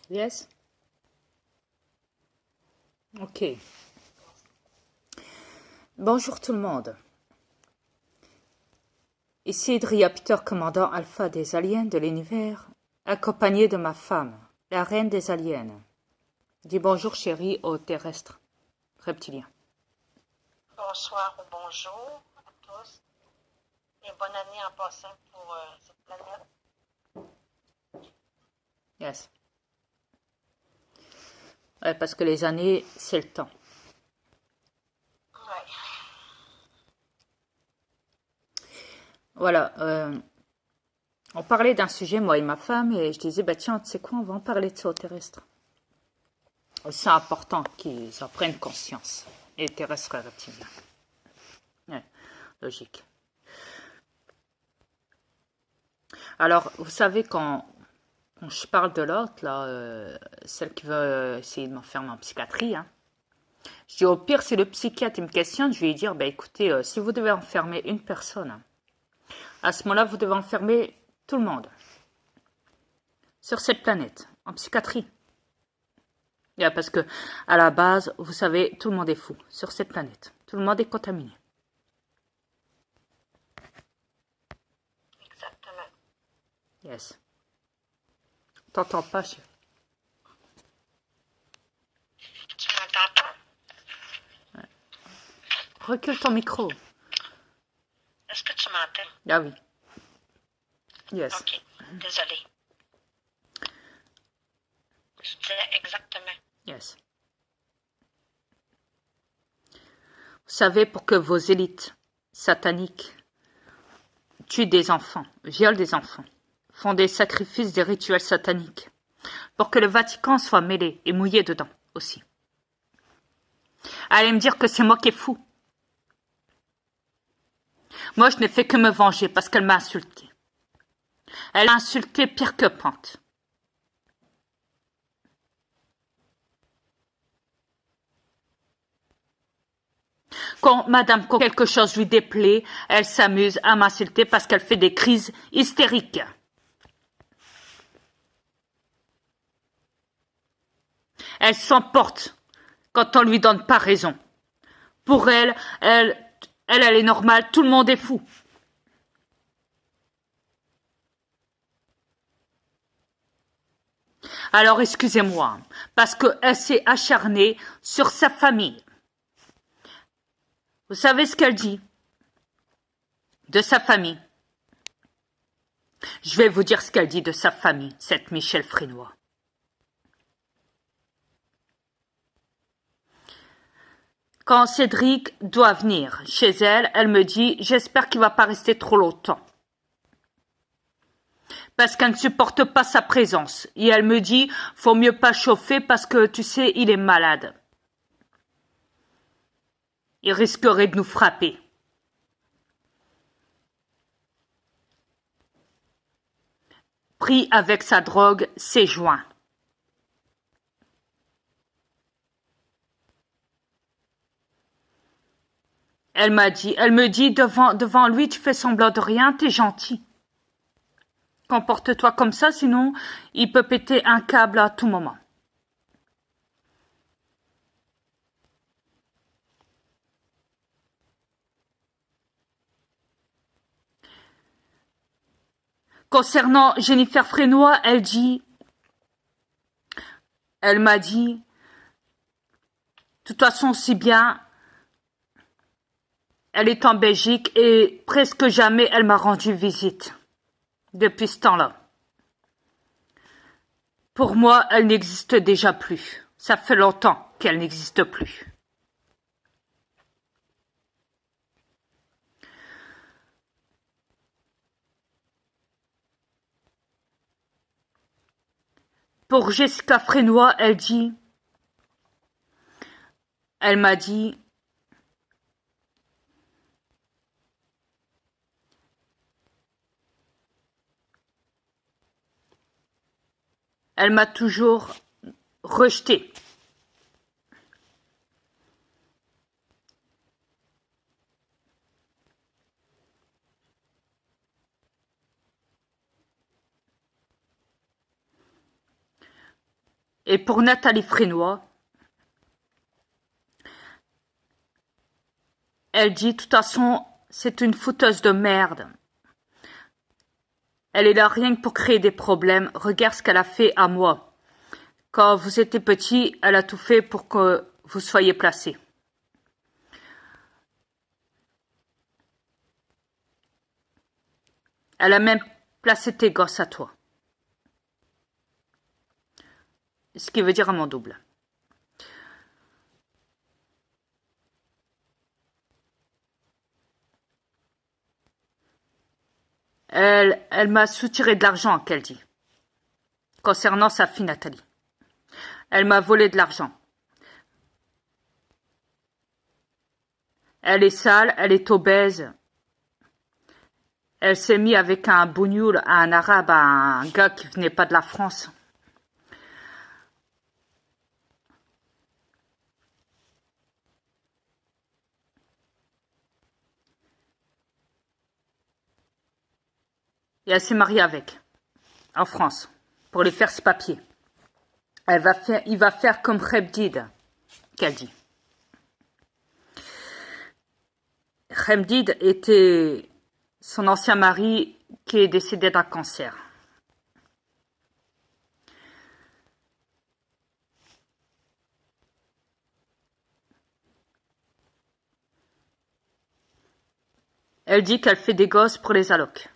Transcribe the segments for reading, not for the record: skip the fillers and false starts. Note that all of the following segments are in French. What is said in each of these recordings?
Yes. Ok. Bonjour tout le monde. Ici Idria Peter, commandant alpha des aliens de l'univers, accompagné de ma femme, la reine des aliens. Dis bonjour chérie aux terrestres, reptiliens. Bonsoir ou bonjour à tous et bonne année en passant pour cette planète. Yes. Ouais, parce que les années, c'est le temps. Ouais. Voilà. On parlait d'un sujet, moi et ma femme, et je disais, bah tiens, tu sais quoi, on va en parler de ça aux terrestres. C'est important qu'ils en prennent conscience. Les terrestres et reptiliens. Ouais, logique. Alors, vous savez, quand je parle de l'autre, là, celle qui veut essayer de m'enfermer en psychiatrie, hein, je dis au pire, si le psychiatre il me questionne, je vais lui dire, bah, écoutez, si vous devez enfermer une personne, à ce moment-là, vous devez enfermer tout le monde sur cette planète, en psychiatrie. Yeah, parce que, à la base, vous savez, tout le monde est fou sur cette planète. Tout le monde est contaminé. Exactement. Yes. T'entends pas, chérie? Tu m'entends pas? Recule ton micro. Est-ce que tu m'entends? Ah oui. Yes. Ok, désolé. Je disais exactement. Yes. Vous savez, pour que vos élites sataniques tuent des enfants, violent des enfants, font des sacrifices, des rituels sataniques, pour que le Vatican soit mêlé et mouillé dedans aussi. Allez me dire que c'est moi qui est fou. Moi, je n'ai fait que me venger parce qu'elle m'a insulté. Elle a insulté pire que Pente. Quand quelque chose lui déplaît, elle s'amuse à m'insulter parce qu'elle fait des crises hystériques. Elle s'emporte quand on lui donne pas raison. Pour elle est normale, tout le monde est fou. Alors excusez-moi, parce qu'elle s'est acharnée sur sa famille. Vous savez ce qu'elle dit de sa famille? Je vais vous dire ce qu'elle dit de sa famille, cette Michel Frénois. Quand Cédric doit venir chez elle, elle me dit « J'espère qu'il ne va pas rester trop longtemps. » Parce qu'elle ne supporte pas sa présence. Et elle me dit « Faut mieux pas chauffer parce que, tu sais, il est malade. Il risquerait de nous frapper. » Pris avec sa drogue, ses joints. Elle me dit devant lui, tu fais semblant de rien, t'es gentil. Comporte-toi comme ça, sinon il peut péter un câble à tout moment. Concernant Jennifer Frénois, elle m'a dit, de toute façon, si bien, elle est en Belgique et presque jamais elle m'a rendu visite depuis ce temps-là. Pour moi, elle n'existe déjà plus. Ça fait longtemps qu'elle n'existe plus. Pour Jessica Frénois, elle m'a dit, elle m'a toujours rejetée. Et pour Nathalie Frénois, elle dit, de toute façon, c'est une fouteuse de merde. Elle est là rien que pour créer des problèmes. Regarde ce qu'elle a fait à moi. Quand vous étiez petit, elle a tout fait pour que vous soyez placé. Elle a même placé tes gosses à toi. Ce qui veut dire à mon double. Elle m'a soutiré de l'argent, qu'elle dit, concernant sa fille Nathalie. Elle m'a volé de l'argent. Elle est sale, elle est obèse. Elle s'est mise avec un bougnoul, un arabe, un gars qui venait pas de la France. Et elle s'est mariée avec, en France, pour lui faire ses papiers. Il va faire comme Khemdid, qu'elle dit. Khemdid était son ancien mari qui est décédé d'un cancer. Elle dit qu'elle fait des gosses pour les allocs.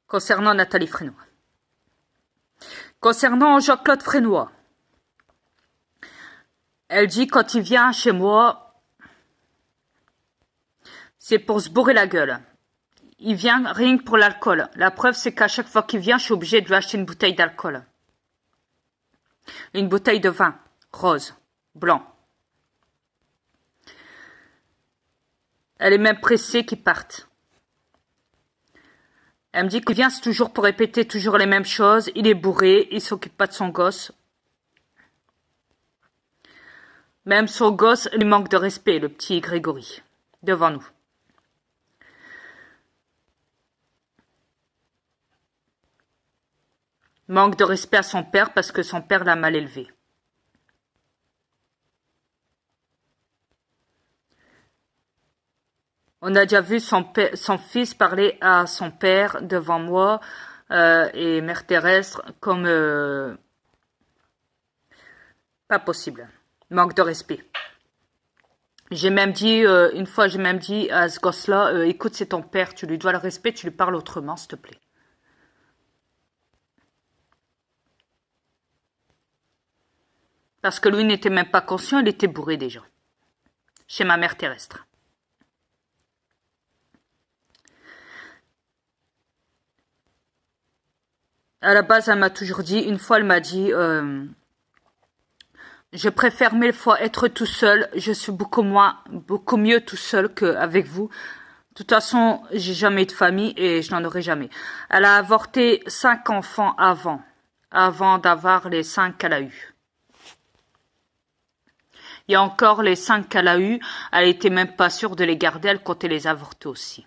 Concernant Nathalie Frénois. Concernant Jean-Claude Frénois, elle dit quand il vient chez moi, c'est pour se bourrer la gueule. Il vient rien que pour l'alcool. La preuve, c'est qu'à chaque fois qu'il vient, je suis obligée de lui acheter une bouteille d'alcool. Une bouteille de vin, rose, blanc. Elle est même pressée qu'il parte. Elle me dit qu'il vient, c'est toujours pour répéter toujours les mêmes choses. Il est bourré, il s'occupe pas de son gosse. Même son gosse lui manque de respect, le petit Grégory, devant nous. Manque de respect à son père parce que son père l'a mal élevé. On a déjà vu son fils parler à son père devant moi et Mère Terrestre comme pas possible. Manque de respect. J'ai même dit, une fois j'ai même dit à ce gosse-là, écoute c'est ton père, tu lui dois le respect, tu lui parles autrement s'il te plaît. Parce que lui n'était même pas conscient, il était bourré déjà. Chez ma Mère Terrestre. À la base, elle m'a toujours dit, une fois elle m'a dit, je préfère mille fois être tout seul, je suis beaucoup mieux tout seul qu'avec vous. De toute façon, j'ai jamais eu de famille et je n'en aurai jamais. Elle a avorté 5 enfants avant d'avoir les 5 qu'elle a eus. Il y a encore les 5 qu'elle a eus, elle était même pas sûre de les garder, elle comptait les avorter aussi.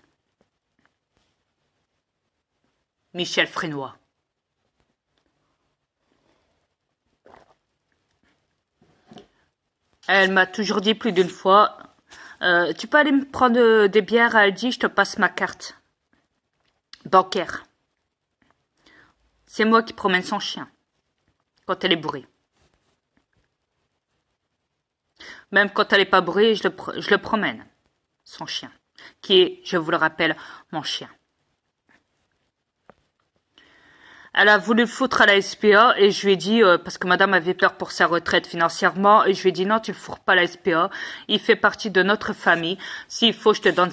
Michel Frénois. Elle m'a toujours dit plus d'une fois, tu peux aller me prendre des bières à Aldi, je te passe ma carte bancaire. C'est moi qui promène son chien quand elle est bourrée. Même quand elle n'est pas bourrée, je le promène, son chien, qui est, je vous le rappelle, mon chien. Elle a voulu le foutre à la SPA et je lui ai dit, parce que madame avait peur pour sa retraite financièrement, et je lui ai dit non, tu le fourres pas à la SPA, il fait partie de notre famille, s'il faut je te donne